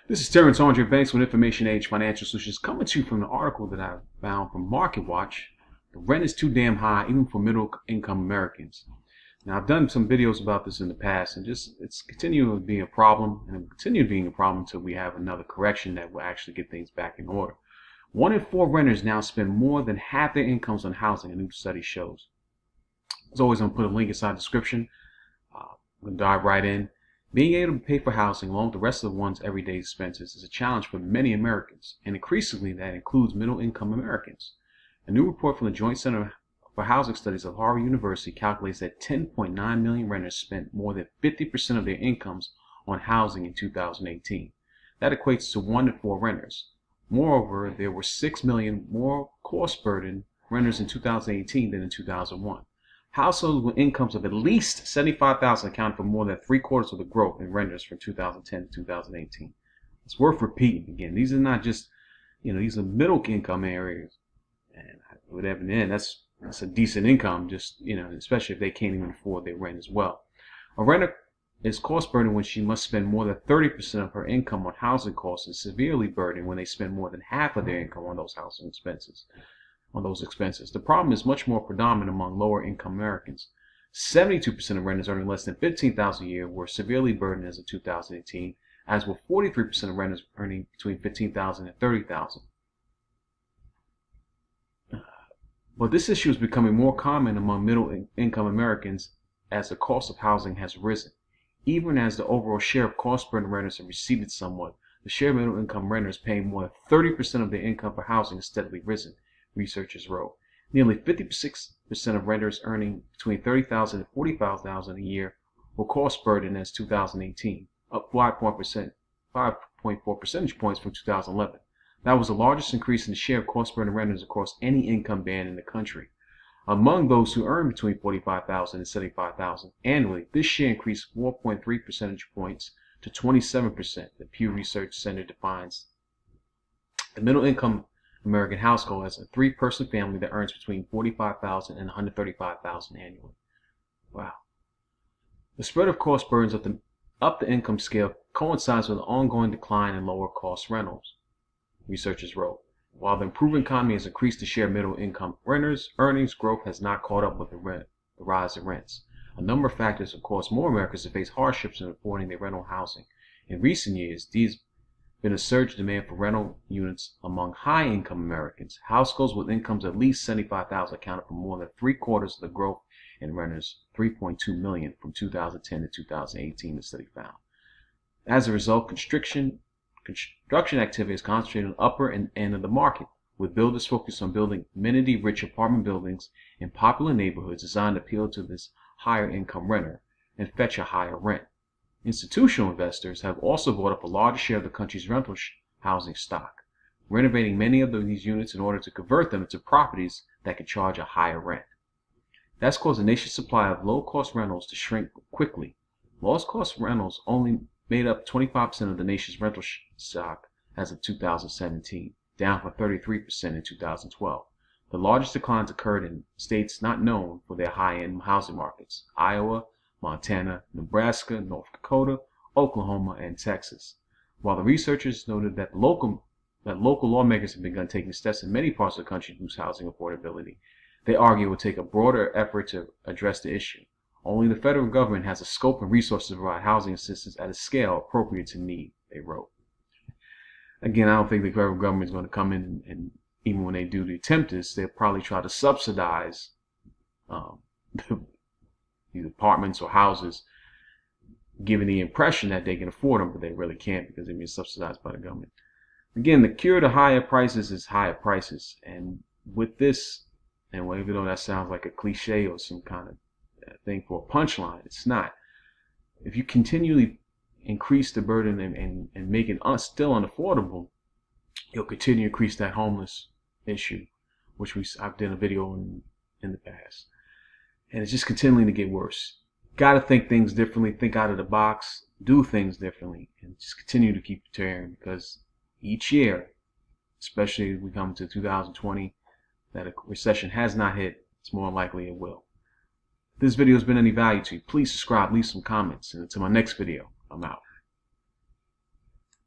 This is Terrence Andre Banks with Information Age Financial Solutions, coming to you from an article that I found from MarketWatch. The rent is too damn high, even for middle income Americans. Now, I've done some videos about this in the past, and it's continuing being a problem, and it will continue being a problem until we have another correction that will actually get things back in order. 1 in 4 renters now spend more than half their incomes on housing, a new study shows. As always, I'm going to put a link inside the description. I'm going to dive right in. Being able to pay for housing along with the rest of one's everyday expenses is a challenge for many Americans, and increasingly that includes middle-income Americans. A new report from the Joint Center for Housing Studies of Harvard University calculates that 10.9 million renters spent more than 50% of their incomes on housing in 2018. That equates to 1 in 4 renters. Moreover, there were 6 million more cost-burdened renters in 2018 than in 2001. Households with incomes of at least $75,000 accounted for more than 3/4 of the growth in renters from 2010 to 2018. It's worth repeating again. These are not just, these are middle income areas, and whatever. Then that's a decent income. Just especially if they can't even afford their rent as well. A renter is cost burdened when she must spend more than 30% of her income on housing costs, and severely burdened when they spend more than half of their income on those housing expenses. The problem is much more predominant among lower income Americans. 72% of renters earning less than $15,000 a year were severely burdened as of 2018, as were 43% of renters earning between $15,000 and $30,000. But this issue is becoming more common among middle income Americans as the cost of housing has risen. Even as the overall share of cost burdened renters have receded somewhat, the share of middle income renters paying more than 30% of their income for housing has steadily risen, researchers wrote. Nearly 56% of renters earning between $30,000 and $45,000 a year were cost burdened as 2018, up 5.4 percentage points from 2011. That was the largest increase in the share of cost burdened renters across any income band in the country. Among those who earn between $45,000 and $75,000 annually, this share increased 4.3 percentage points to 27%. The Pew Research Center defines the middle income American household as a 3-person family that earns between $45,000 and $135,000 annually. Wow. The spread of cost burdens up the income scale coincides with an ongoing decline in lower cost rentals, researchers wrote. While the improving economy has increased the share of middle income renters, earnings growth has not caught up with the rise in rents. A number of factors have caused more Americans to face hardships in affording their rental housing. In recent years, these been a surge in demand for rental units among high-income Americans. Households with incomes of at least $75,000 accounted for more than 3/4 of the growth in renters, 3.2 million from 2010 to 2018, the study found. As a result, construction activity is concentrated on the upper end of the market, with builders focused on building amenity-rich apartment buildings in popular neighborhoods designed to appeal to this higher-income renter and fetch a higher rent. Institutional investors have also bought up a larger share of the country's rental housing stock, renovating many of these units in order to convert them into properties that can charge a higher rent. That's caused the nation's supply of low-cost rentals to shrink quickly. Low-cost rentals only made up 25% of the nation's rental stock as of 2017, down from 33% in 2012. The largest declines occurred in states not known for their high-end housing markets: Iowa, Montana, Nebraska, North Dakota, Oklahoma, and Texas. While the researchers noted that local lawmakers have begun taking steps in many parts of the country to boost housing affordability, they argue it would take a broader effort to address the issue. Only the federal government has the scope and resources to provide housing assistance at a scale appropriate to need, they wrote. Again, I don't think the federal government is going to come in and even when they do attempt this, they'll probably try to subsidize these apartments or houses, giving the impression that they can afford them, but they really can't because they're being subsidized by the government. Again, the cure to higher prices is higher prices. And with this, and even though that sounds like a cliche or some kind of thing for a punchline, it's not. If you continually increase the burden and make it still unaffordable, you'll continue to increase that homeless issue, which I've done a video in the past. And it's just continuing to get worse. Got to think things differently, think out of the box, do things differently, and just continue to keep preparing, because each year, especially as we come to 2020, that a recession has not hit, it's more likely it will. If this video has been any value to you, please subscribe, leave some comments, and until my next video, I'm out.